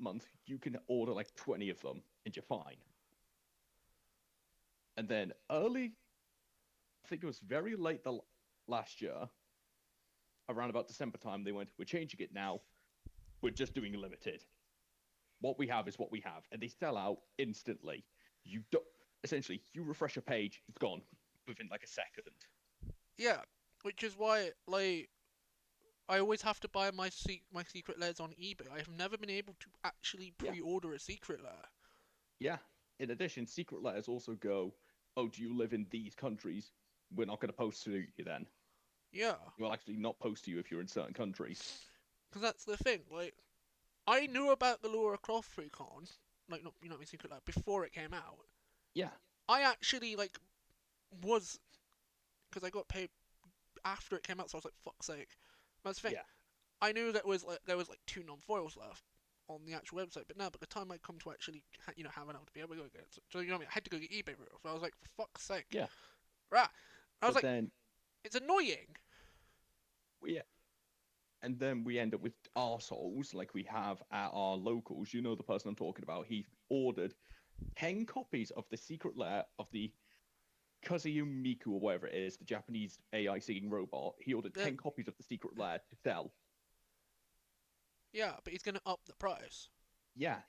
month, you can order like 20 of them and you're fine. And then I think it was very late the last year, around about December time, they went, "We're changing it now. We're just doing limited. What we have is what we have," and they sell out instantly. You don't essentially you refresh a page, it's gone within like a second. Yeah, which is why like I always have to buy my secret layers on eBay. I have never been able to actually Yeah, pre-order a secret layer. yeah. In addition, secret letters also go, "Oh, do you live in these countries? We're not going to post to you then. Yeah, We'll actually not post to you if you're in certain countries." because that's the thing. Like I knew about the Laura Croft recon, like not my secret layer before it came out. Yeah, I actually like was because I got paid after it came out, so I was like, "Fuck's sake." That's the thing. yeah, I knew that was like there was like two non-foils left on the actual website, but now by the time I come to actually have enough to be able to go get it, so you know what I mean, I had to go get eBay real. So I was like, for fuck's sake, yeah. right? I was But like, then, it's annoying. yeah, and then we end up with arseholes like we have at our locals. You know the person I'm talking about. He ordered 10 copies of the secret lair of the Kazuyu Miku or whatever it is, the Japanese AI seeing robot. He ordered Yeah, 10 copies of the secret lair to sell. yeah, but he's gonna up the price. Yeah,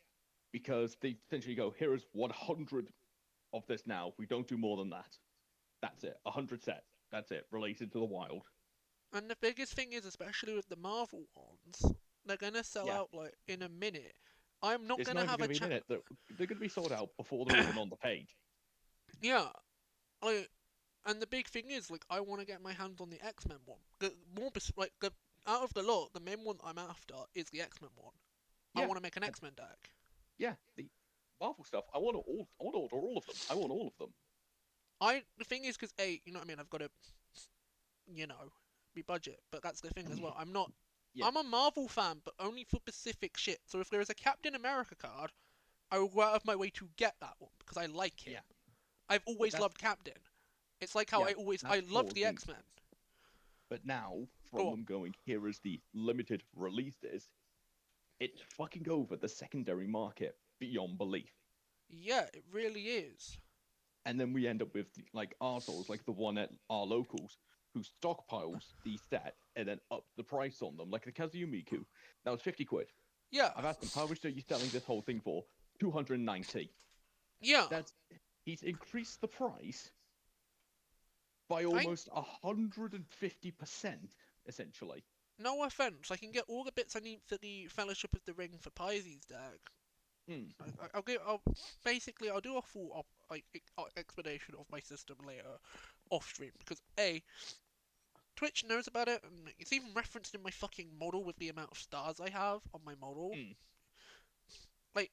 because they essentially go, "Here is 100 of this now. We don't do more than that. That's it. 100 sets. That's it. Release into the wild." And the biggest thing is, especially with the Marvel ones, they're gonna sell Yeah, out like in a minute. I'm not it's gonna not even have going a to be a chat. minute. They're going to be sold out before they're even on the page. Yeah, like, and the big thing is, like, I want to get my hands on the X Men one. Like the out of the lot, the main one I'm after is the X Men one. I Yeah, want to make an and X Men deck. yeah, the Marvel stuff. I want to order all of them. I want all of them. The thing is, because you know what I mean. I've got to, you know, be budget. But that's the thing as well. I'm not. Yeah, I'm a Marvel fan, but only for specific shit. So if there is a Captain America card, I will go out of my way to get that one because I like him. yeah, I've but always that's loved Captain. It's like how yeah, I that's loved the causing. X Men. But now, Go from on. them going, "Here is the limited releases," it's fucking over the secondary market beyond belief. Yeah, it really is. And then we end up with like arseholes, like the one at our locals, who stockpiles these sets and then up the price on them, like the Kazuyumiku. That was 50 quid. Yeah, I've asked them, "How much are you selling this whole thing for?" 290. yeah. That's He's increased the price by I almost 150%, essentially. No offense. I can get all the bits I need for the Fellowship of the Ring for Pisces deck. Hmm. I'll give. I'll do a full explanation of my system later off stream because Twitch knows about it and it's even referenced in my fucking model with the amount of stars I have on my model. Hmm. Like,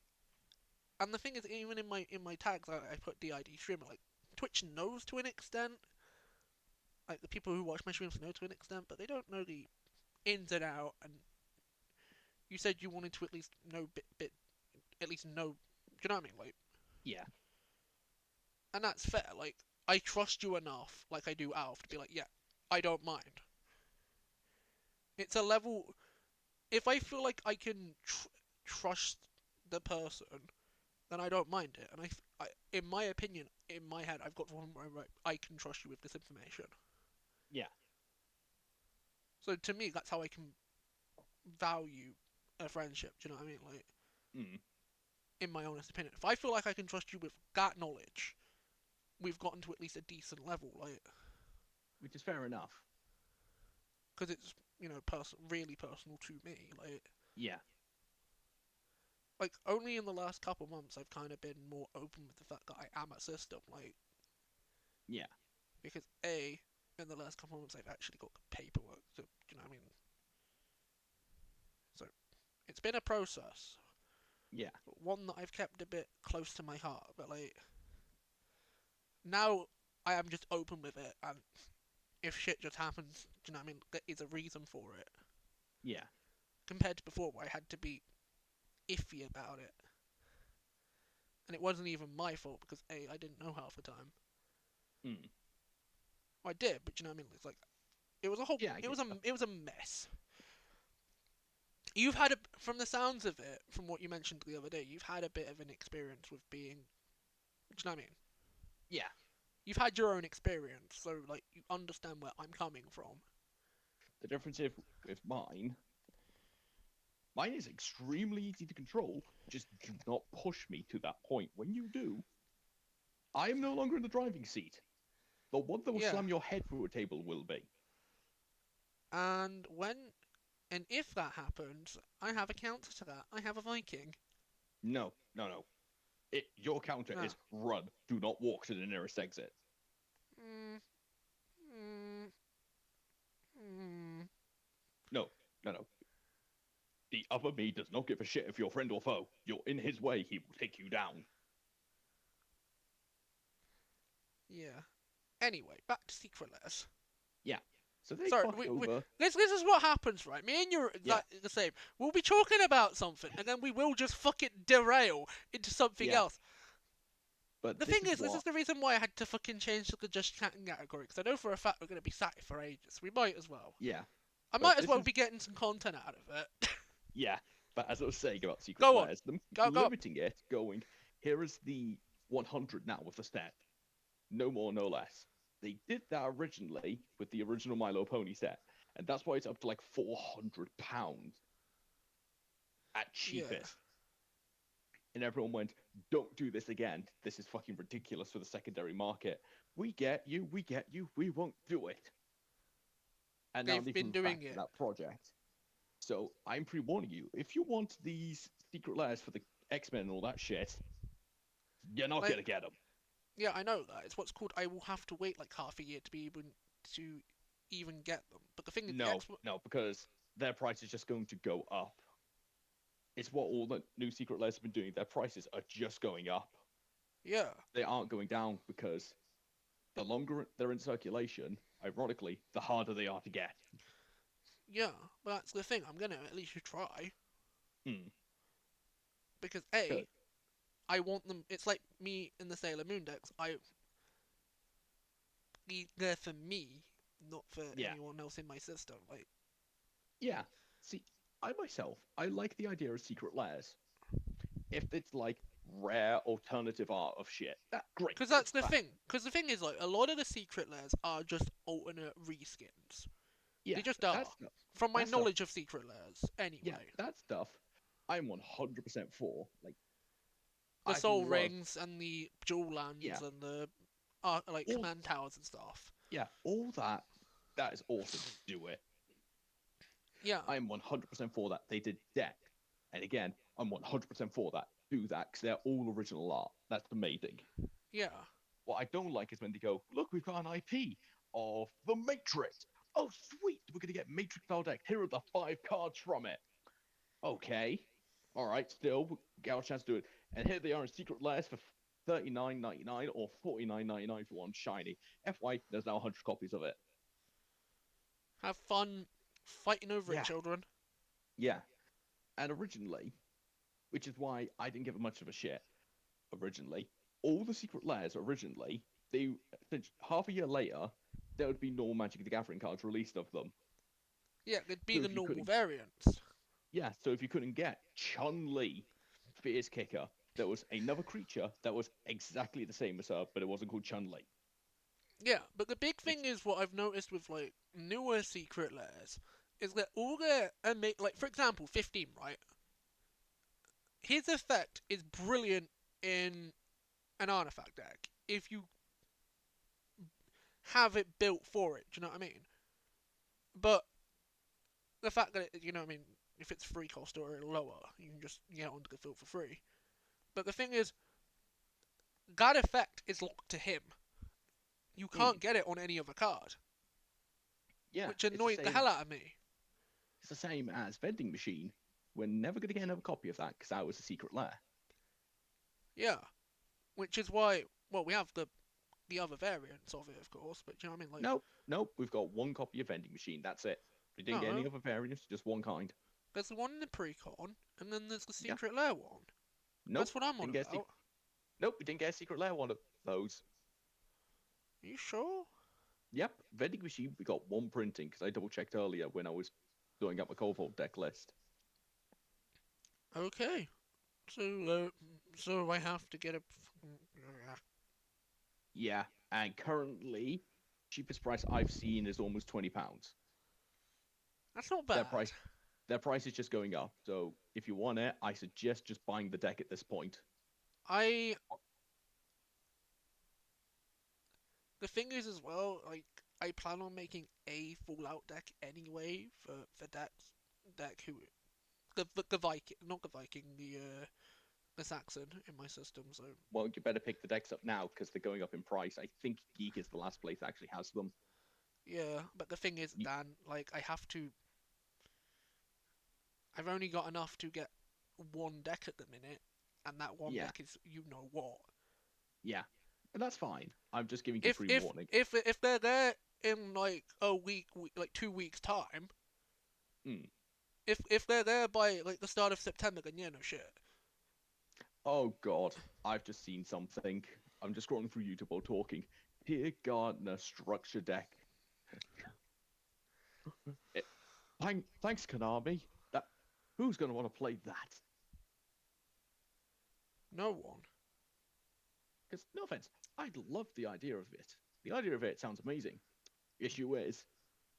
and the thing is, even in my tags, I put DID streamer. Like, Twitch knows to an extent. Like the people who watch my streams know to an extent, but they don't know the ins and out. And you said you wanted to at least know at least know. Do you know what I mean? Like, Yeah. and that's fair. Like, I trust you enough, like I do Alf, to be like, yeah, I don't mind. It's a level. If I feel like I can trust the person, then I don't mind it. And in my opinion, in my head, I've got one where I'm like, I can trust you with this information. Yeah. So to me, that's how I can value a friendship. Do you know what I mean? Like, Hmm. in my honest opinion, if I feel like I can trust you with that knowledge, we've gotten to at least a decent level. Like, Which is fair enough. because it's really personal to me. Yeah. Like only in the last couple months I've kind of been more open with the fact that I am a system. Like Yeah. because in the last couple months I've actually got the paperwork. So do you know what I mean? So it's been a process, Yeah. but one that I've kept a bit close to my heart. But like now I am just open with it, and if shit just happens, do you know what I mean? There is a reason for it. Yeah. Compared to before, where I had to be iffy about it, and it wasn't even my fault because I didn't know half the time. Hmm. Well, I did, but you know what I mean? It's like it was a whole, Yeah, I get you. it was a mess. You've had from the sounds of it, from what you mentioned the other day, you've had a bit of an experience with being. Do you know what I mean? Yeah. You've had your own experience, so like you understand where I'm coming from. The difference is with mine is extremely easy to control. Just do not push me to that point. When you do, I am no longer in the driving seat. The one that will Yeah. slam your head through a table will be. And if that happens, I have a counter to that. I have a Viking. No, no, no. Your counter Ah. is run. Do not walk to the nearest exit. Mm, mm, mm. No, no, no. The other me does not give a shit if you're friend or foe. You're in his way, he will take you down. Yeah. Anyway, back to Secret Layers. Yeah. So they Sorry, fucked over. this is what happens, right? Me and you are Yeah. like the same. We'll be talking about something, and then we will just fucking derail into something Yeah. else. But The this thing is is, this is what. the reason why I had to fucking change to the just chatting category, because I know for a fact we're going to be sat here for ages. We might as well. Yeah. I But might as this well is. be getting some content out of it. Yeah. But as I was saying about Secret Go on. Layers, them Go on. limiting it, going, here is the 100 now with the set. No more, no less. They did that originally with the original Milo Pony set. And that's why it's up to like £400 at Yeah. cheapest. And everyone went, don't do this again. This is fucking ridiculous for the secondary market. We get you, we won't do it. And now They've they've been moved doing back to it. that project. So I'm pre warning you, if you want these secret layers for the X-Men and all that shit, you're not Like, gonna get them. yeah, I know that. It's what's called I will have to wait like half a year to be able to even get them. But the thing is, the No, X. no, because their price is just going to go up. It's what all the new secret layers have been doing. Their prices are just going up. Yeah. They aren't going down because the longer they're in circulation, ironically, the harder they are to get. Yeah, but that's the thing. I'm gonna at least try Hmm. because Good. I want them. It's like me in the Sailor Moon decks. They're for me, not for Yeah. anyone else in my system. Like, Yeah. See, I myself, I like the idea of secret layers. If it's like rare alternative art of shit, that great. because that's It's the fine. thing. Because the thing is, like, a lot of the secret layers are just alternate reskins. Yeah, They just are. that stuff. From my That stuff. knowledge of secret layers, Yeah, anyway. that stuff. I'm 100% for. Like, The I Soul love. Rings and the Jewel Yeah, Lands and the like all. command towers and stuff. Yeah, all that. That is awesome. Do it. Yeah, I'm 100% for that. They did deck, and again, I'm 100% for that. Do that because they're all original art. That's amazing. yeah, What I don't like is when they go, look, we've got an IP of the Matrix. Oh, sweet, we're gonna get Matrix style deck. Here are the 5 cards from it. Okay, all right, still we got a chance to do it. And here they are in secret layers for $39.99 or $49.99 for one shiny. FY, there's now 100 copies of it. have fun fighting over it, Yeah, children. yeah. And originally, which is why I didn't give it much of a shit originally. All the secret layers originally, they half a year later, there would be normal Magic the Gathering cards released of them. Yeah, it'd be So the if you normal couldn't, variants. yeah, so if you couldn't get Chun Li, Fierce Kicker, there was another creature that was exactly the same as her, but it wasn't called Chun Li. Yeah, but the big Which, thing is what I've noticed with like newer secret layers is that all like for example, 15, right? His effect is brilliant in an artifact deck if you have it built for it. Do you know what I mean? But the fact that you know what I mean, if it's free cost or lower, you can just get onto the field for free. But the thing is, that effect is locked to him. You mm, can't get it on any other card, yeah, which annoyed the hell out of me. It's the same as Vending Machine. We're never going to get another copy of that because that was a secret lair. Yeah, which is why we have the other variants of it, of course. But do you know what I mean? Like, Nope, nope. We've got one copy of Vending Machine. That's it. We didn't get any no, other variants, just one kind. there's the one in the pre-con, and then there's the Yeah. secret lair one. Nope. That's what I'm on Didn't get about. Nope. We didn't get a secret lair one of those. Are you sure? Yep. Vending Machine. We got one printing because I double checked earlier when I was doing up my Cold Vault deck list. Okay. So I have to get a. Yeah, and currently, cheapest price I've seen is almost £20. That's not Their bad. price, their price is just going up. So if you want it, I suggest just buying the deck at this point. I The thing is as well, like I plan on making a Fallout deck anyway for deck who the Viking, not the Viking, the Saxon in my system. So Well, you better pick the decks up now because they're going up in price. I think Geek is the last place that actually has them. yeah, but the thing is, Y- Dan, like I have to. I've only got enough to get one deck at the minute, and that one Yeah, deck is you know what. yeah, and that's fine. I'm just giving you If if pre-warning. if if they're there in like a week, like 2 weeks time, Hmm. if they're there by like the start of September, then yeah, no shit. Oh God, I've just seen something. I'm just scrolling through YouTube while talking. Dear Gardener structure deck. It, thanks, Konami. That who's gonna want to play that? No one. Because no offense, I'd love the idea of it. The idea of it sounds amazing. Issue is,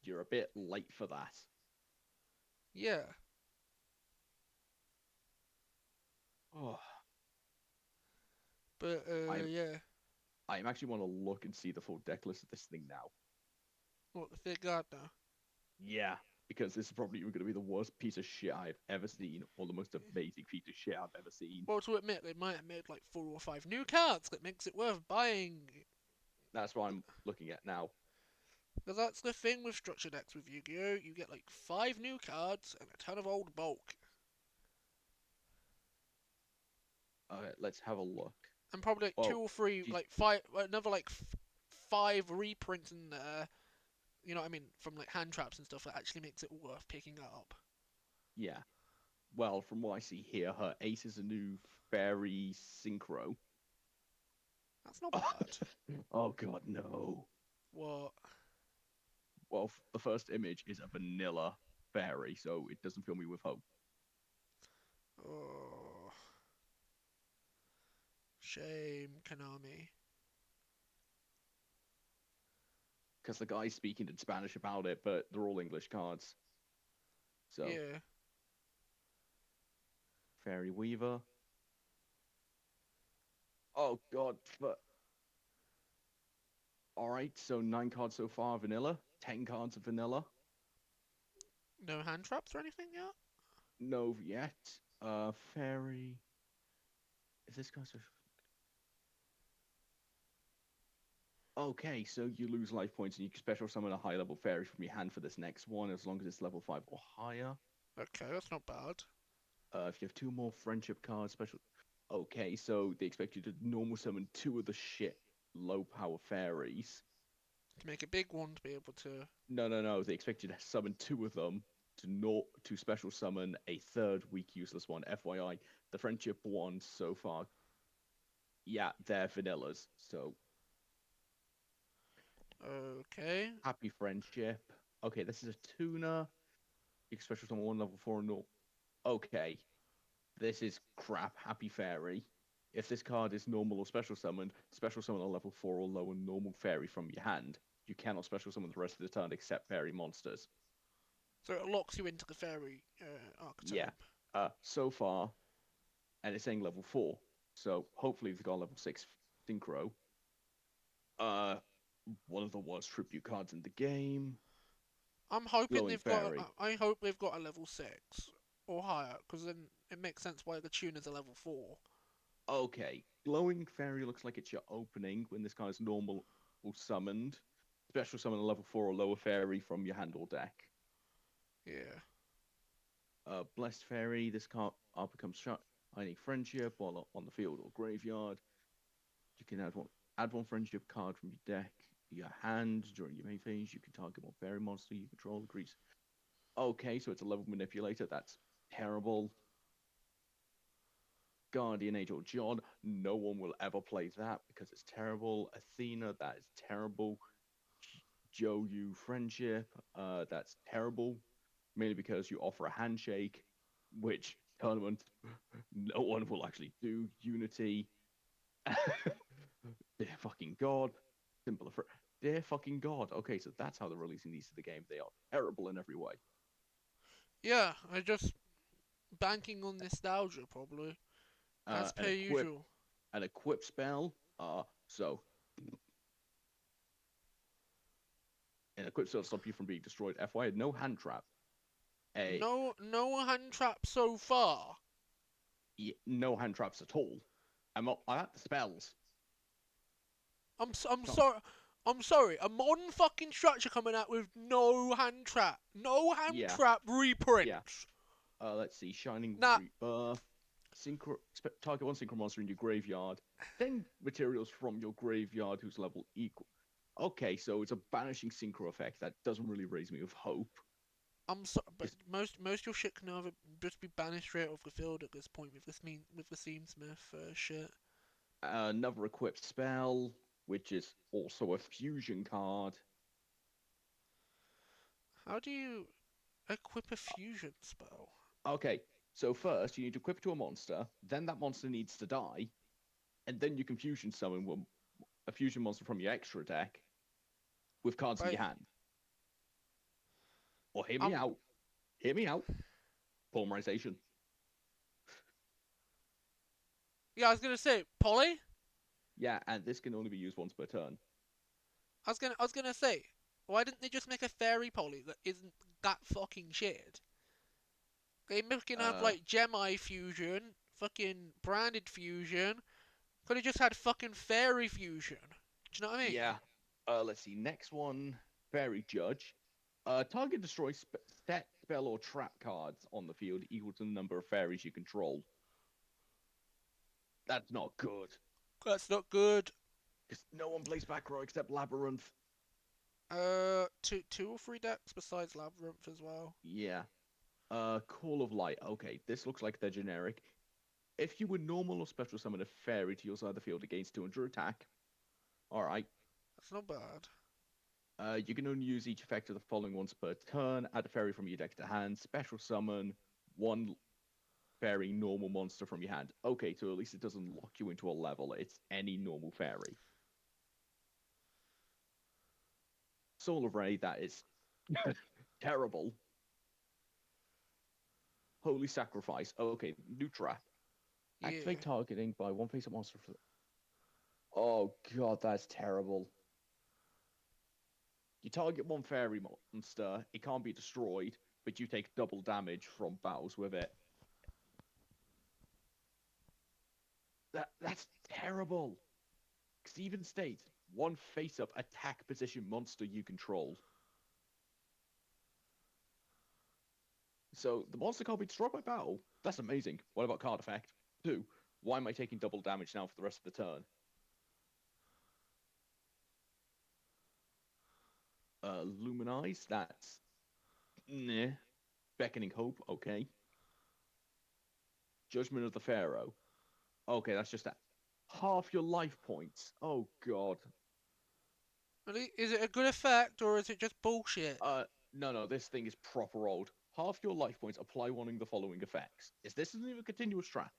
you're a bit late for that. Yeah, Oh, but I'm yeah. I'm actually want to look and see the full deck list of this thing now. What the Fear Gardener? Yeah, because this is probably even going to be the worst piece of shit I've ever seen, or the most amazing piece of shit I've ever seen. Well, to admit, they might have made like 4 or 5 new cards that makes it worth buying. That's what I'm looking at now. Because that's the thing with structure decks with Yu-Gi-Oh! You get like 5 new cards and a ton of old bulk, Let's have a look. and probably like two Well, or three, geez, like five, another like 5 reprints in there. You know what I mean? From like hand traps and stuff that actually makes it worth picking up. yeah. Well, from what I see here, her ace is a new fairy synchro. That's not bad. Oh God, no. What? Well, the first image is a vanilla fairy, so it doesn't fill me with hope. Oh, shame, Konami. Because the guy's speaking in Spanish about it, but they're all English cards. So, Yeah. Fairy Weaver. Oh God, but all right. So 9 cards so far, vanilla. 10 cards of vanilla. No hand traps or anything yet? No yet. Fairy. Is this guy? Okay, so you lose life points and you can special summon a high level fairy from your hand for this next one, as long as it's level 5 or higher. Okay, that's not bad. If you have 2 more friendship cards, special. Okay, so they expect you to normal summon 2 of the low power fairies. To make a big one to be able to. No. They expect you to summon 2 of them to special summon a third weak useless one. FYI, the friendship ones so far, yeah, they're vanillas. So Okay. happy friendship. Okay, this is a tuner. You can special summon one level 4 no. Okay, this is crap. Happy fairy. If this card is normal or special summon a level 4 or lower normal fairy from your hand. You cannot special summon the rest of the turn except fairy monsters. So it locks you into the fairy Yeah. archetype. So far, and it's saying level 4. So hopefully they've got level 6 synchro. Uh, one of the worst tribute cards in the game. I'm hoping Glowing they've got. fairy. I hope they've got a level 6 or higher, because then it makes sense why the tuner's a level 4. Okay, glowing fairy looks like it's your opening when this card is normal or summoned. Special summon a level 4 or lower fairy from your hand or deck. Yeah. Blessed Fairy, this card becomes Shining Friendship while on the field or graveyard. You can add one friendship card from your deck, your hand during your main phase. You can target one fairy monster you control. Increase. Okay, so it's a level manipulator. That's terrible. Guardian Angel John. No one will ever play that because it's terrible. Athena. That is terrible. Joe Yu Friendship. That's terrible. Mainly because you offer a handshake, which tournament. No one will actually do Unity. Dear fucking God. Simple. Dear fucking God. Okay, so that's how they're releasing these to the game. They are terrible in every way. Yeah, I just banking on nostalgia probably, as An per equip usual. an equip spell. So an equip spell to stop you from being destroyed. FYI, no hand trap. A No hand trap so far. no hand traps at all. I'm at the spells. I'm Oh, sorry. I'm sorry. A modern fucking structure coming out with no hand trap, no hand yeah, trap reprints. yeah. Let's see. Shining Nah, Rebirth. Target one synchro monster in your graveyard. Then materials from your graveyard whose level equal. Okay, so it's a banishing synchro effect. That doesn't really raise me with hope. I'm sorry, but It's most your shit can either just be banished straight off the field at this point with the Seamsmith shit. another equipped spell, which is also a fusion card. How do you equip a fusion spell? Okay, so first you need to equip to a monster, then that monster needs to die, and then you can fusion summon a fusion monster from your extra deck with cards in Right. your hand. Or hear me Um. out. Hear me out. Polymerization. Yeah, I was gonna say, Polly. Yeah, and this can only be used once per turn. I was gonna say, why didn't they just make a fairy Polly that isn't that fucking shit? They can have Uh, like Gemi fusion, fucking branded fusion. Could have just had fucking fairy fusion. Do you know what I mean? yeah. Let's see. Next one, Fairy Judge. Target destroys set, spell, or trap cards on the field equal to the number of fairies you control. That's not good. That's not good. Because no one plays back row except Labyrinth. Two or three decks besides Labyrinth as well. Yeah. Call of Light. Okay, this looks like they're generic. If you would normal or special summon a fairy to your side of the field against 200 attack, alright. That's not bad. You can only use each effect of the following once per turn. Add a fairy from your deck to hand. Special summon one fairy normal monster from your hand. Okay, so at least it doesn't lock you into a level. It's any normal fairy. Soul of Ray, that is terrible. Holy Sacrifice. Okay, new trap. Yeah. Activate targeting by one face-up monster. Oh god, that's terrible. You target one fairy monster, it can't be destroyed, but you take double damage from battles with it. That's terrible. Because even states one face-up attack position monster you control. So the monster can't be destroyed by battle. That's amazing. What about card effect? 2. Why am I taking double damage now for the rest of the turn? Luminize, that's nah. Beckoning Hope, okay. Judgment of the Pharaoh. Okay, that's just that. Half your life points. Oh god. Really? Is it a good effect or is it just bullshit? No, this thing is proper old. Half your life points apply one of the following effects. This isn't even a continuous strat.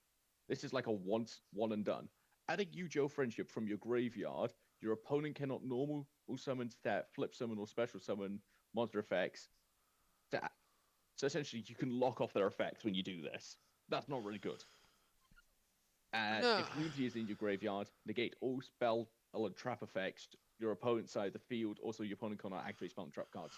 This is like a one and done. Adding Yu-Gi-Oh! Friendship from your graveyard, your opponent cannot normal summon, stat, flip summon, or special summon monster effects. So essentially, you can lock off their effects when you do this. That's not really good. And No. if Unity is in your graveyard, negate all spell or trap effects your opponent's side of the field. Also, your opponent cannot activate spell and trap cards.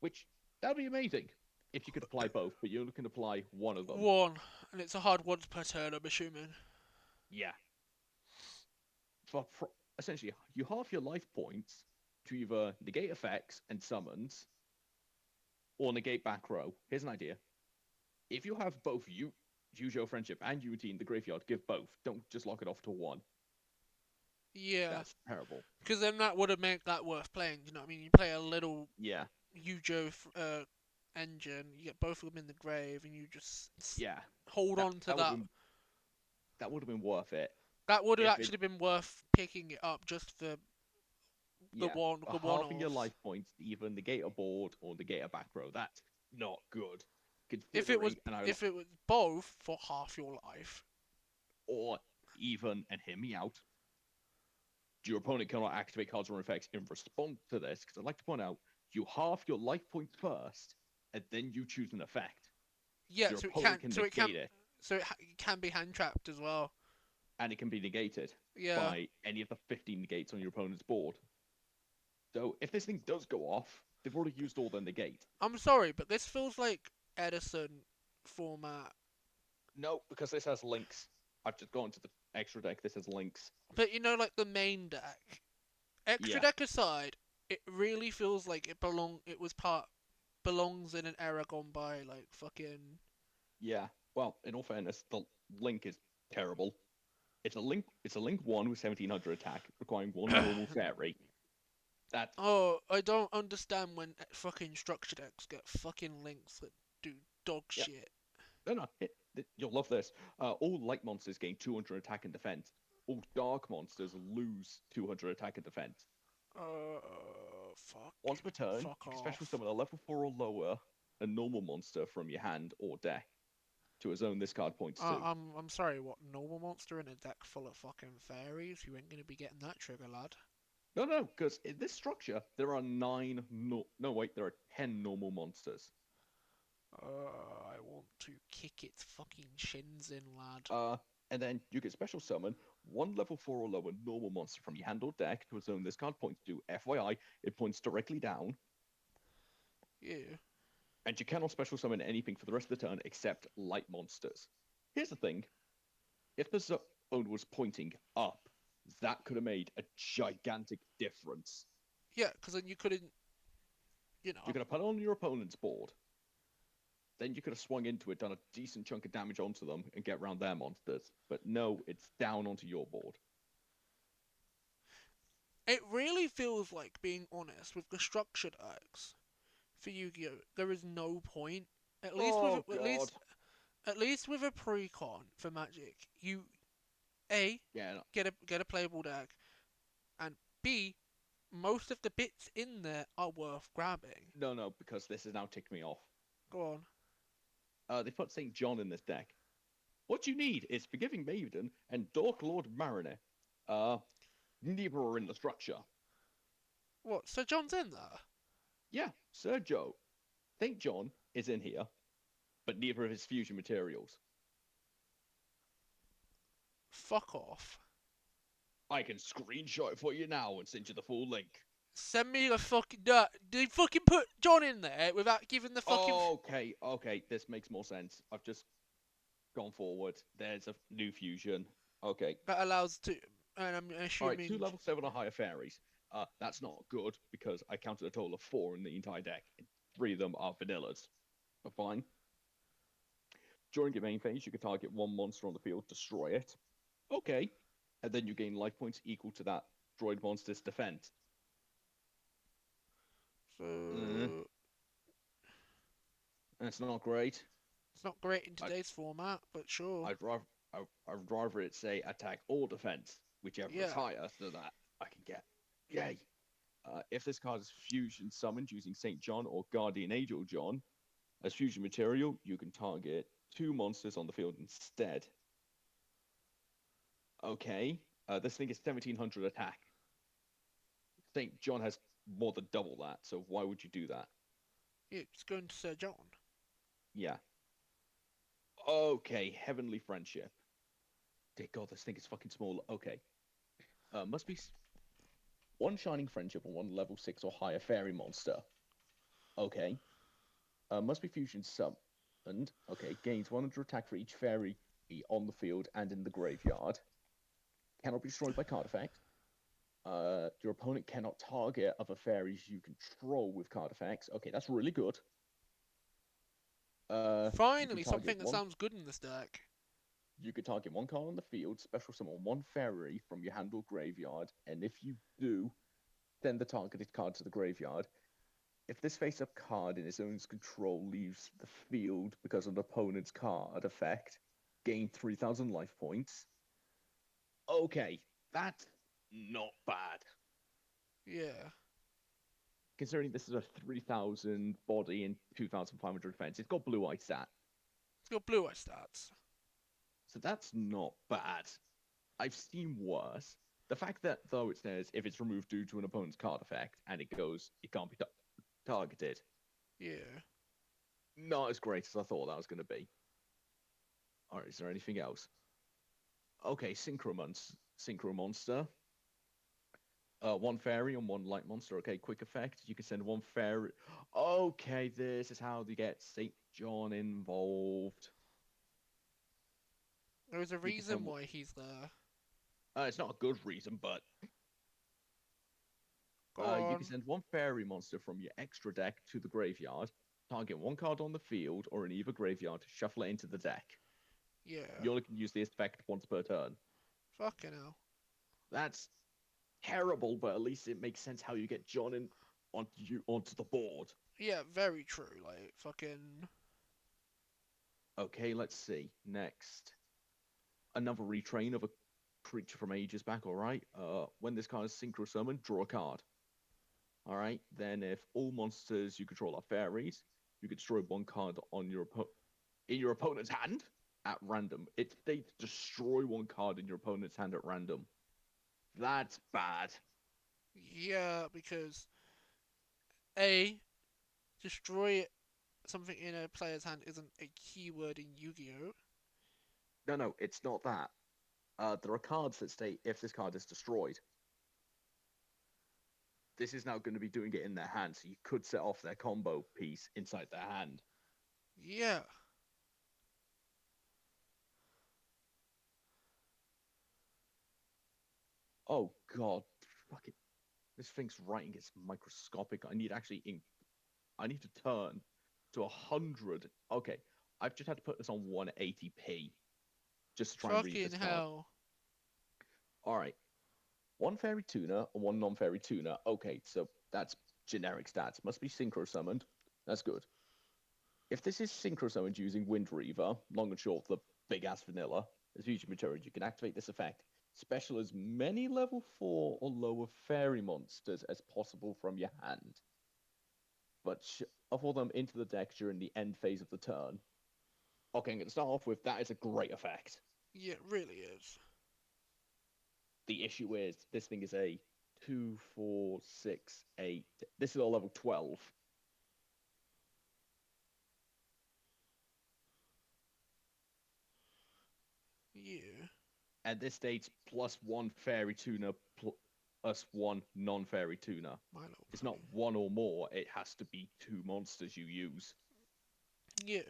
Which, that'd be amazing if you could apply both, but you only can apply one of them. One. And it's a hard once per turn, I'm assuming. Yeah. For essentially, you half your life points to either negate effects and summons, or negate back row. Here's an idea. If you have both Yu-Gi-Oh! Friendship and Unity in the graveyard, give both. Don't just lock it off to one. Yeah. That's terrible. Because then that would have made that worth playing. You know what I mean? You play a little Yeah. Yu-Gi-Oh! Engine, you get both of them in the grave, and you just Yeah. hold on to that. That would have been worth it. That would have if actually been worth picking it up just for the Yeah. one, the Halving your one-offs. life points to either negate a board or negate a back row. That's not good. considering, and I if it was both for half your life. or even, and hear me out, your opponent cannot activate cards or effects in response to this, because I'd like to point out, you halve your life points first, and then you choose an effect. Yeah, Your so opponent can negate it, it can be hand trapped as well. and it can be negated Yeah. by any of the 15 negates on your opponent's board. So if this thing does go off, they've already used all their negate. I'm sorry, but this feels like Edison format. No, because this has links. I've just gone to the extra deck. This has links. But you know, like the main deck. Extra Yeah. deck aside, it really feels like belongs in an era gone by, like fucking. Yeah. Well, in all fairness, the link is terrible. It's a link. It's a link one with 1700 attack, requiring one normal fairy. That Oh, I don't understand when fucking structure decks get fucking links that do dog yeah. shit. No. You'll love this. All light monsters gain 200 attack and defense. All dark monsters lose 200 attack and defense. Fuck. Once per turn, Fuck you can special off. summon a level 4 or lower, a normal monster from your hand or deck to a zone this card points to. I'm sorry. What normal monster in a deck full of fucking fairies? You ain't gonna be getting that trigger, lad. No, because in this structure there are 9. No, wait, there are 10 normal monsters. I want to kick its fucking shins in, lad. And then you can special summon one level 4 or lower normal monster from your hand or deck to a zone this card points to. FYI, it points directly down, Yeah. and you cannot special summon anything for the rest of the turn except light monsters. Here's the thing: if the zone was pointing up, that could have made a gigantic difference. Yeah, because then you couldn't, you You know. could have put it on your opponent's board. Then you could have swung into it, done a decent chunk of damage onto them, and get around their monsters. But no, it's down onto your board. It really feels like, being honest, with the structured decks for Yu-Gi-Oh, there is no point. At least with Oh god. at least with a precon for Magic, you A Yeah, no, get a playable deck, and B, most of the bits in there are worth grabbing. no, because this has now ticked me off. Go on. They put St. John in this deck. What you need is Forgiving Maiden and Dark Lord Mariner. Neither are in the structure. What? Sir John's in there? Yeah, Sir Joe. St. John is in here, but neither of his fusion materials. Fuck off. I can screenshot it for you now and send you the full link. Send me the fucking. They fucking put John in there without giving the fucking. Okay, this makes more sense. I've just gone forward. There's a new fusion. Okay. That allows to. And I'm Alright, assuming. 2 level 7 or higher fairies. That's not good because I counted a total of 4 in the entire deck. 3 of them are vanillas. But fine. During your main phase, you can target one monster on the field, destroy it. Okay. And then you gain life points equal to that droid monster's defense. So. That's not great. It's not great in today's format, but sure. I'd rather it say attack or defense, whichever is Yeah. higher, so that I can get. Yay! If this card is fusion summoned using St. John or Guardian Angel John as fusion material, you can target 2 monsters on the field instead. Okay, this thing is 1700 attack. St. John has more than double that, so why would you do that? Yeah, it's going to Sir John. Yeah. Okay, Heavenly Friendship. Dear God, this thing is fucking small. Okay. Must be one Shining Friendship and one level 6 or higher fairy monster. Okay. Must be fusion summoned. Okay, gains 100 attack for each fairy on the field and in the graveyard. Cannot be destroyed by card effect. Your opponent cannot target other fairies you control with card effects. Okay, that's really good. Finally, something that sounds good in this deck. You can target one card on the field, special summon one fairy from your hand or graveyard, and if you do, send the targeted card to the graveyard. If this face-up card in its own control leaves the field because of an opponent's card effect, gain 3,000 life points. Okay, that's not bad. Yeah. considering this is a 3,000 body and 2,500 defense, it's got blue eye stat. It's got blue eye stats. So that's not bad. I've seen worse. The fact that, though, it says if it's removed due to an opponent's card effect and it goes, it can't be targeted, Yeah. not as great as I thought that was going to be. Alright, is there anything else? Okay, Synchro Monster. One fairy and one light monster. Okay, quick effect. You can send one fairy. Okay, this is how they get St. John involved. There's a You can send reason why he's there. It's not a good reason, but Go you on. can send one fairy monster from your extra deck to the graveyard, target one card on the field or in either graveyard, shuffle it into the deck. Yeah. You only can use the effect once per turn. Fucking hell. That's terrible, but at least it makes sense how you get John in onto the board. Yeah, very true. Like, fucking... Okay, let's see. Next. Another retrain of a creature from ages back, alright? When this card is synchro summoned, draw a card. Alright, then if all monsters you control are fairies, you can destroy one card on in your opponent's hand at random. They destroy one card in your opponent's hand at random. That's bad. Yeah, because... A, destroy something in a player's hand isn't a keyword in Yu-Gi-Oh! No, it's not that. There are cards that state if this card is destroyed. This is now going to be doing it in their hand, so you could set off their combo piece inside their hand. Yeah. Oh god, fuck it. This thing's writing is microscopic. I need to turn to 100. Okay, I've just had to put this on 180p just to try and read Fucking this card. hell. All right, one fairy tuner and one non-fairy tuner. Okay, so that's generic stats. Must be synchro summoned. That's good. If this is synchro summoned using Wind Reaver, long and short, the big ass vanilla, as future material, you can activate this effect. Special as many level 4 or lower fairy monsters as possible from your hand. But shuffle them into the deck during the end phase of the turn. Okay, I'm going to start off with that is a great effect. Yeah, it really is. The issue is this thing is a 2, 4, 6, 8. This is a level 12. Yeah. And this states +1 fairy tuner +1 non-fairy tuner. My little It's pony. not one or more, it has to be 2 monsters you use. Yeah.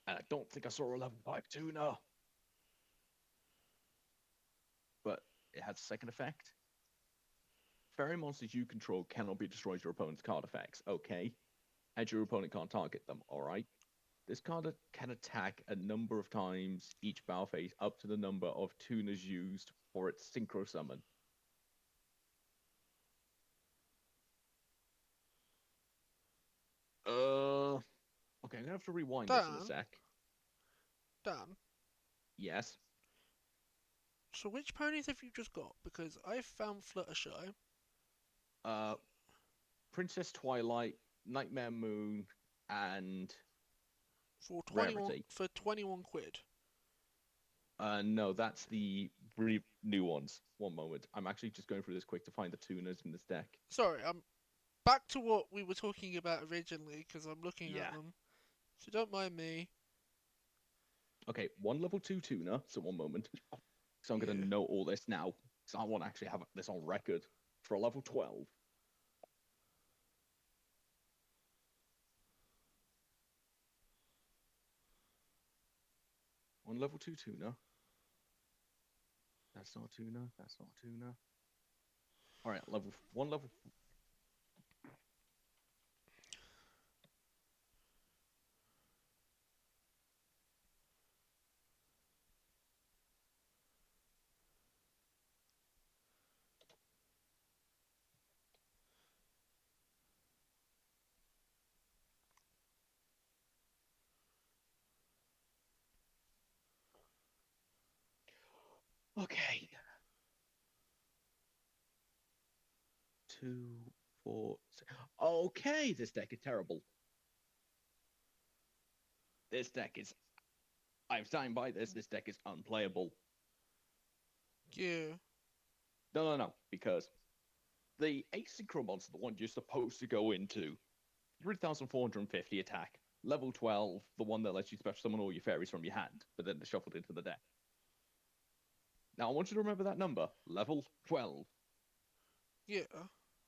And I don't think I saw a level 5 tuner. But it has a second effect. Fairy monsters you control cannot be destroyed with your opponent's card effects, okay? And your opponent can't target them, alright? This card can attack a number of times each battle phase up to the number of tuners used for its synchro summon. Okay, I'm gonna have to rewind this in a Dan, sec. Dan, Yes. so which ponies have you just got? Because I found Fluttershy. Princess Twilight, Nightmare Moon, and For 21 Rarity. for 21 quid. No, that's the new ones. One moment. I'm actually just going through this quick to find the tuners in this deck. Sorry, I'm back to what we were talking about originally because I'm looking Yeah. at them. So don't mind me. Okay, one level 2 tuner, so one moment. So I'm going Yeah. to note all this now, because I want to actually have this on record for a level 12. One level 2 tuner. That's not a tuner. That's not a tuner. All right, one level. Okay. 2, four. Okay, this deck is terrible. This deck is. I'm standing by this. This deck is unplayable. Yeah. No, because the asynchro monster, the one you're supposed to go into, 3,450 attack, level 12, the one that lets you special summon all your fairies from your hand, but then they're shuffled into the deck. Now, I want you to remember that number, level 12. Yeah.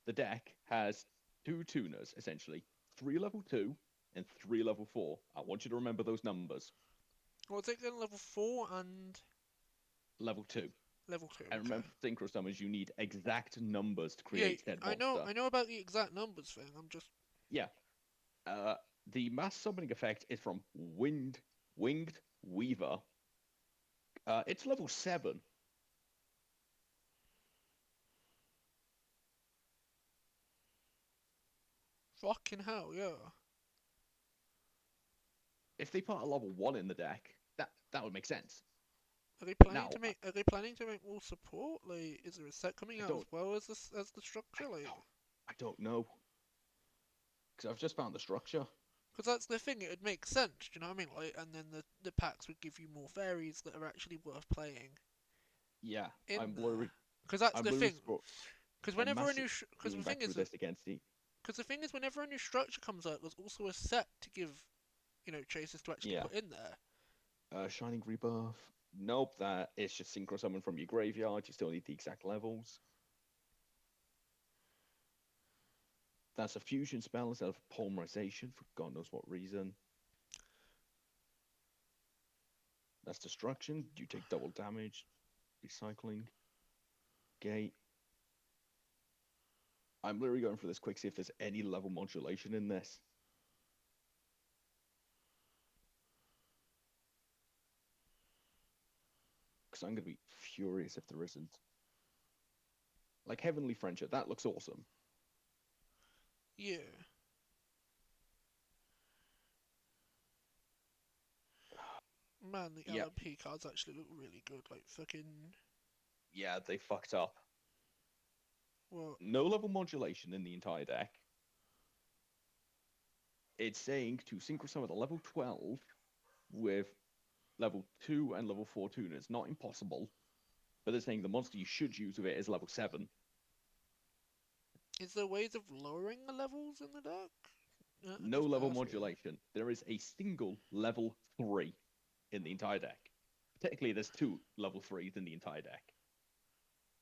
The deck has two tuners, essentially, 3 level 2 and 3 level 4. I want you to remember those numbers. What's it again? Level 4 and Level 2. level 2. And Okay. remember, for synchro summons, you need exact numbers to Yeah, create said I know. monster. I know about the exact numbers thing. I'm just. Yeah. The mass summoning effect is from Winged Weaver. It's level 7. Fucking hell, yeah. If they put a level 1 in the deck, that would make sense. Are they But planning now, to make? Are they planning to make more support? Like, is there a set coming I out as don't, well as this as the structure? Like, I don't know. Because I've just found the structure. because that's the thing. It would make sense. Do you know what I mean? Like, and then the packs would give you more fairies that are actually worth playing Yeah, in I'm there. blurry. Because that's I'm the blurry. thing. Because I'm whenever a massive new, because leaning the back thing through is, this against the. because the thing is, whenever a new structure comes out, there's also a set to give, chasers to actually Yeah. put in there. Shining Rebirth. Nope, that is just synchro summon from your graveyard. You still need the exact levels. That's a fusion spell instead of polymerization for God knows what reason. That's destruction. You take double damage. Recycling. Gate. I'm literally going for this quick, see if there's any level modulation in this. Because I'm going to be furious if there isn't. Like Heavenly Friendship, that looks awesome. Yeah. Man, the Yeah, LMP cards actually look really good. Like fucking yeah, they fucked up. what? No level modulation in the entire deck. It's saying to synchro summon a level 12 with level 2 and level 4 tuners. Not impossible, but they're saying the monster you should use with it is level 7. Is there ways of lowering the levels in the deck? I'm No just level asking. modulation. There is a single level 3 in the entire deck. Technically, there's 2 level 3s in the entire deck.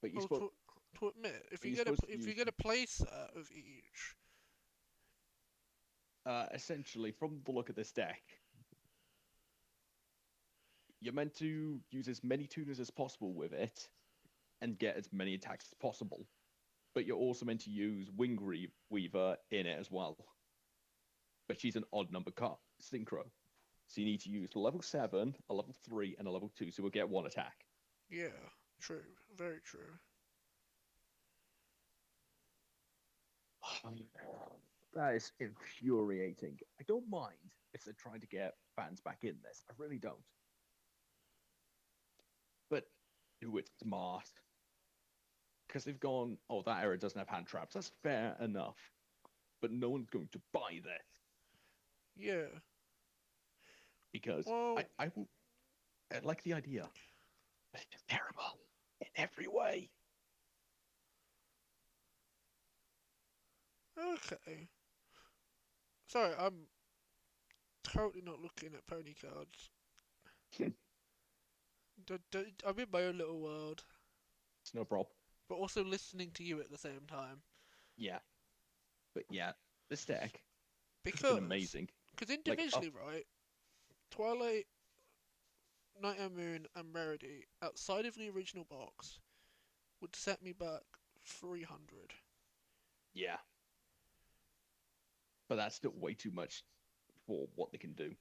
But Well, to admit, you're supposed to if you use get a playset of each, essentially from the look of this deck, you're meant to use as many tuners as possible with it and get as many attacks as possible. But you're also meant to use Weaver in it as well. But she's an odd number card, synchro. So you need to use a level 7, a level 3, and a level 2, so we'll get 1 attack. yeah, true, very true. That is infuriating. I don't mind if they're trying to get fans back in this. I really don't. But do it smart. Because they've gone, oh, that era doesn't have hand traps. That's fair enough. But no one's going to buy this. Yeah. Because Well, I like the idea, but it's terrible in every way. okay. Sorry, I'm totally not looking at pony cards. I'm in my own little world, It's no problem. but also listening to you at the same time. Yeah. But yeah, this deck has been Because, amazing. because Like, individually, right, Twilight, Night and Moon, and Rarity, outside of the original box, would set me back 300. yeah. But that's still way too much for what they can do.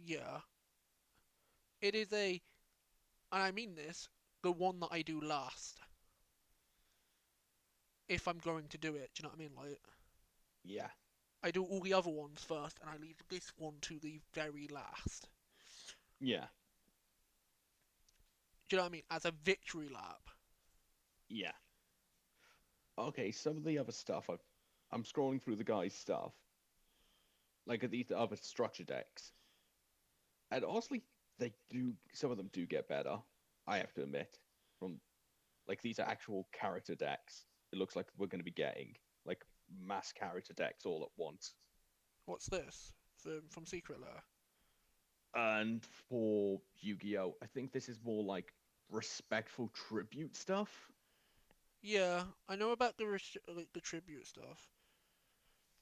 Yeah. It is and I mean this, the one that I do last. If I'm going to do it, do you know what I mean? Like, Yeah. I do all the other ones first, and I leave this one to the very last. Yeah. Do you know what I mean? As a victory lap. Yeah. Okay, some of the other stuff I'm scrolling through the guy's stuff, like at these other structure decks, and honestly, some of them do get better. I have to admit, from like these are actual character decks. It looks like we're going to be getting like mass character decks all at once. What's this? From Secret Lair? And for Yu-Gi-Oh, I think this is more like respectful tribute stuff. Yeah, I know about like the tribute stuff.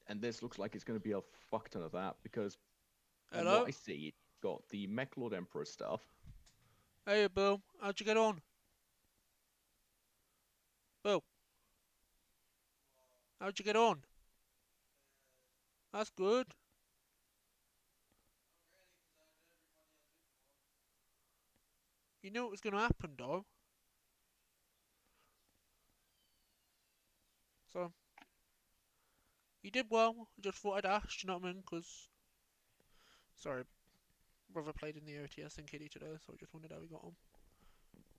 And this looks like it's going to be a fuck ton of that because from what I Hello? see, it's got the Mech Lord Emperor stuff. Hey, Bill. How'd you get on? Bill, how'd you get on? That's good. You knew it was gonna happen, though. So, you did well. I just thought I'd ask, you know what I mean? Because, sorry, brother played in the OTS in Kitty today, so I just wondered how he got on.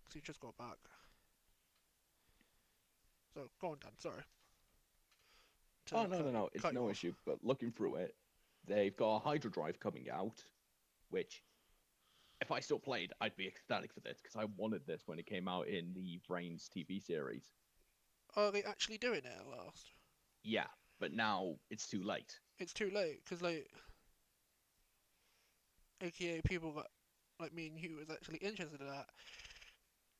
Because he just got back. So, go on, Dan, sorry. Oh To no, no, no, it's cut you no off. issue. But looking through it, they've got a Hydro Drive coming out, which if I still played, I'd be ecstatic for this because I wanted this when it came out in the Brains TV series. Are they actually doing it at last? Yeah, but now it's too late. It's too late, because, like, aka people that, like me and you, was actually interested in that.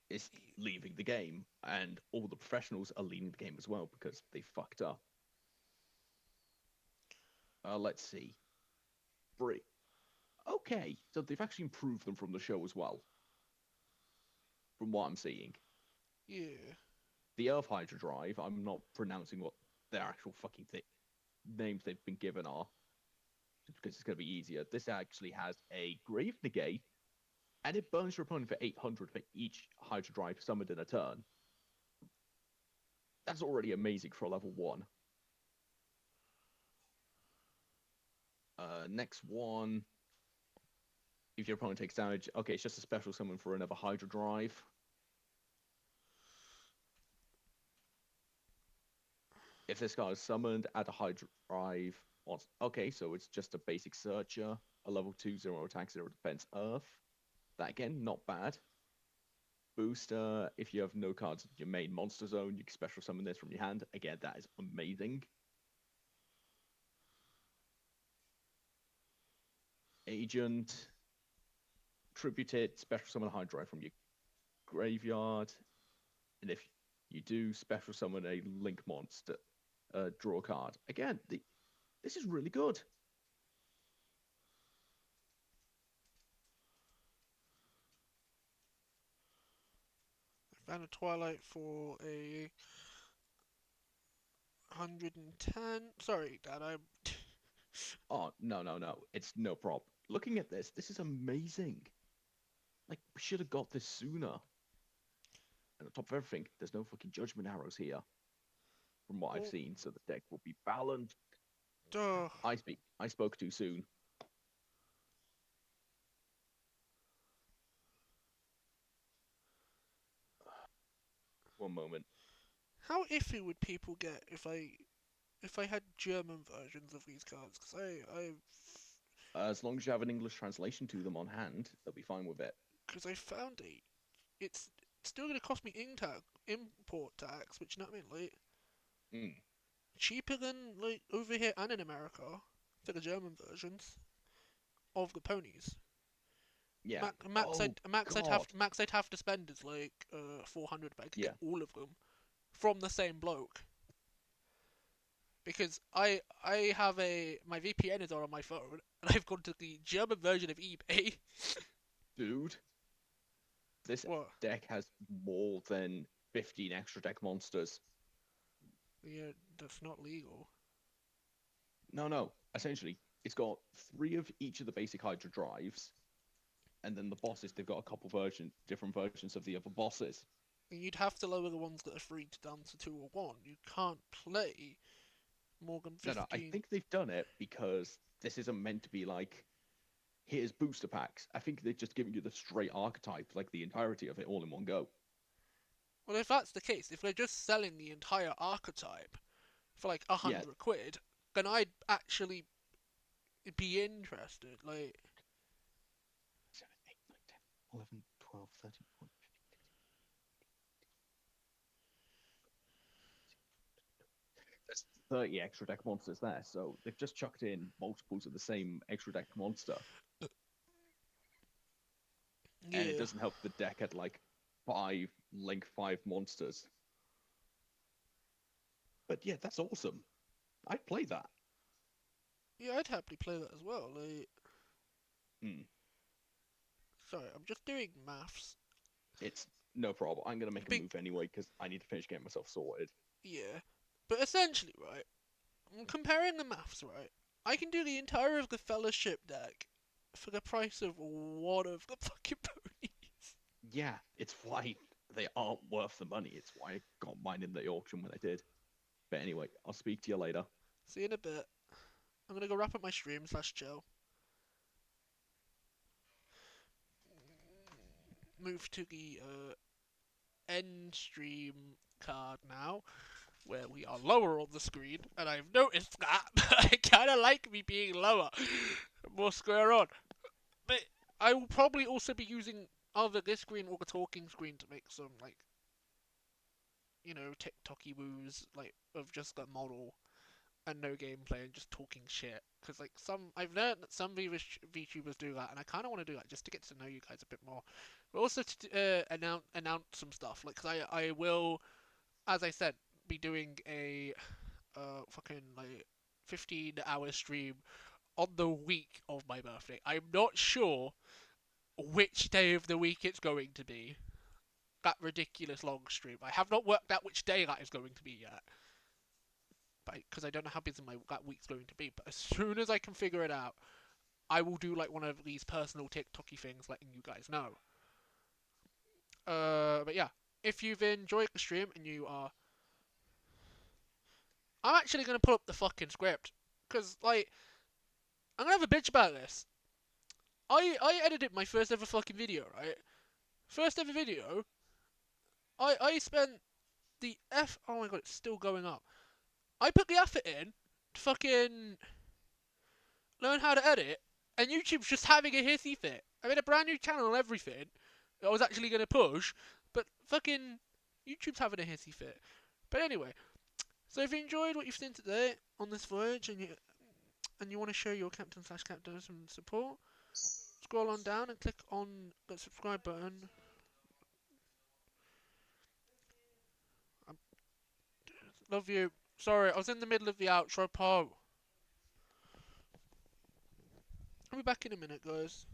It's leaving the game, and all the professionals are leaving the game as well because they fucked up. Let's see. Free. Okay, so they've actually improved them from the show as well, from what I'm seeing. Yeah. The Earth Hydra Drive, I'm not pronouncing what their actual fucking names they've been given are, because it's going to be easier. This actually has a Grave Negate, and it burns your opponent for 800 for each Hydra Drive summoned in a turn. That's already amazing for a level 1. Next one, if your opponent takes damage, okay, it's just a special summon for another Hydra Drive. If this card is summoned, add a Hydra Drive. Okay, so it's just a basic Searcher, a level 2, 0 attack, 0 defense Earth. That again, not bad. Booster, if you have no cards in your main monster zone, you can special summon this from your hand. Again, that is amazing. Agent, tribute it, special summon a Hydra Drive from your graveyard. And if you do, special summon a Link monster, draw a card. Again, this is really good. I found a Twilight for a 110. Sorry, Dad, I. Oh, no, no, no. It's no problem. Looking at this is amazing. Like, we should have got this sooner. And on top of everything, there's no fucking judgment arrows here, from what I've Oh, seen, so the deck will be balanced. duh. I spoke too soon. One moment. How iffy would people get if I had German versions of these cards? Because As long as you have an English translation to them on hand, they'll be fine with it. I found it's still gonna cost me import tax, which you know what I mean, like Mm, cheaper than like over here and in America for the German versions of the ponies. yeah. Oh God. Max I'd have to spend is like 400, but I could Yeah. get all of them from the same bloke. Because I have my VPN is on my phone and I've gone to the German version of eBay. Dude, this What? deck has more than 15 extra deck monsters. Yeah, that's not legal. No, no. Essentially, it's got 3 of each of the basic Hydra drives, and then the bosses, they've got a couple different versions of the other bosses. You'd have to lower the ones that are free to down to 2 or 1. You can't play more than No, no, I 15. think they've done it because this isn't meant to be like, here's booster packs. I think they're just giving you the straight archetype, like the entirety of it all in one go. Well, if that's the case, if they're just selling the entire archetype for like Yeah, £100, then I'd actually be interested. Like, 7, 8, 9, 10, 11, 12, 13, 14. There's 30 extra deck monsters there, so they've just chucked in multiples of the same extra deck monster, and it yeah, doesn't help the deck at like 5 monsters. But yeah, that's awesome. I'd play that. yeah, I'd happily play that as well. Like, Hmm. sorry, I'm just doing maths. It's no problem. I'm gonna make a Big, move anyway because I need to finish getting myself sorted. yeah, but essentially, right? Comparing the maths, right? I can do the entire of the Fellowship deck for the price of one of the fucking ponies. Yeah, it's why they aren't worth the money. It's why I got mine in the auction when I did. But anyway, I'll speak to you later. See you in a bit. I'm gonna go wrap up my stream slash chill. Move to the end stream card now, where we are lower on the screen, and I've noticed that, but I kind of like me being lower, more square on. But I will probably also be using either this screen or the talking screen to make some, like, TikToky woos, like, of just the model and no gameplay and just talking shit. Because, like, I've learned that some VTubers do that, and I kind of want to do that just to get to know you guys a bit more. But also to announce some stuff. Like, cause I will, as I said, be doing a fucking, like, 15-hour stream on the week of my birthday. I'm not sure which day of the week it's going to be. That ridiculous long stream. I have not worked out which day that is going to be yet. Because I don't know how busy that week's going to be. But as soon as I can figure it out, I will do like one of these personal TikToky things, letting you guys know. But yeah, if you've enjoyed the stream and you are, I'm actually gonna pull up the fucking script because like I'm gonna have a bitch about this. I edited my first ever fucking video, right? First ever video. I spent the F. Oh my god, it's still going up. I put the effort in to fucking learn how to edit, and YouTube's just having a hissy fit. I made a brand new channel and everything that I was actually going to push, but fucking YouTube's having a hissy fit. But anyway, so if you enjoyed what you've seen today on this voyage and you want to show your captain/captain some support, scroll on down and click on the subscribe button. I love you. Sorry, I was in the middle of the outro part. I'll be back in a minute, guys.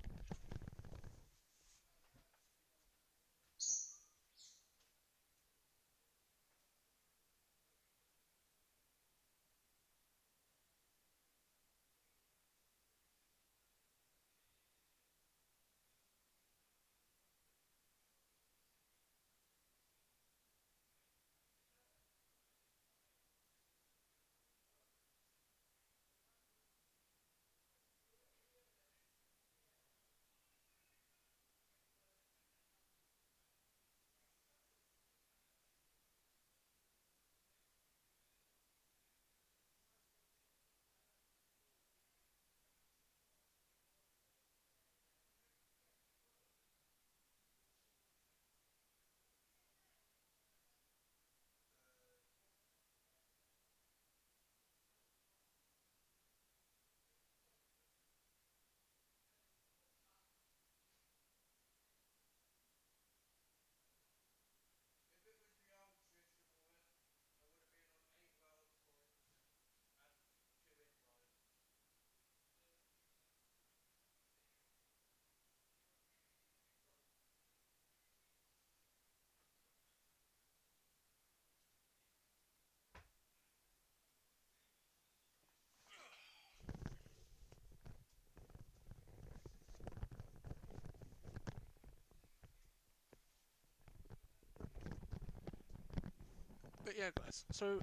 But yeah, guys. So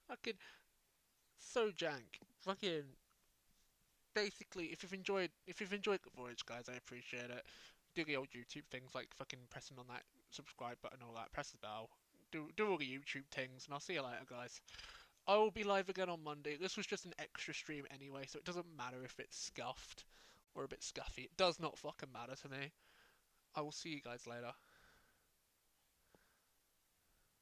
fucking so jank. Fucking basically, if you've enjoyed the voyage, guys, I appreciate it. Do the old YouTube things like fucking pressing on that subscribe button, all that. Press the bell. Do all the YouTube things, and I'll see you later, guys. I will be live again on Monday. This was just an extra stream anyway, so it doesn't matter if it's scuffed or a bit scuffy. It does not fucking matter to me. I will see you guys later.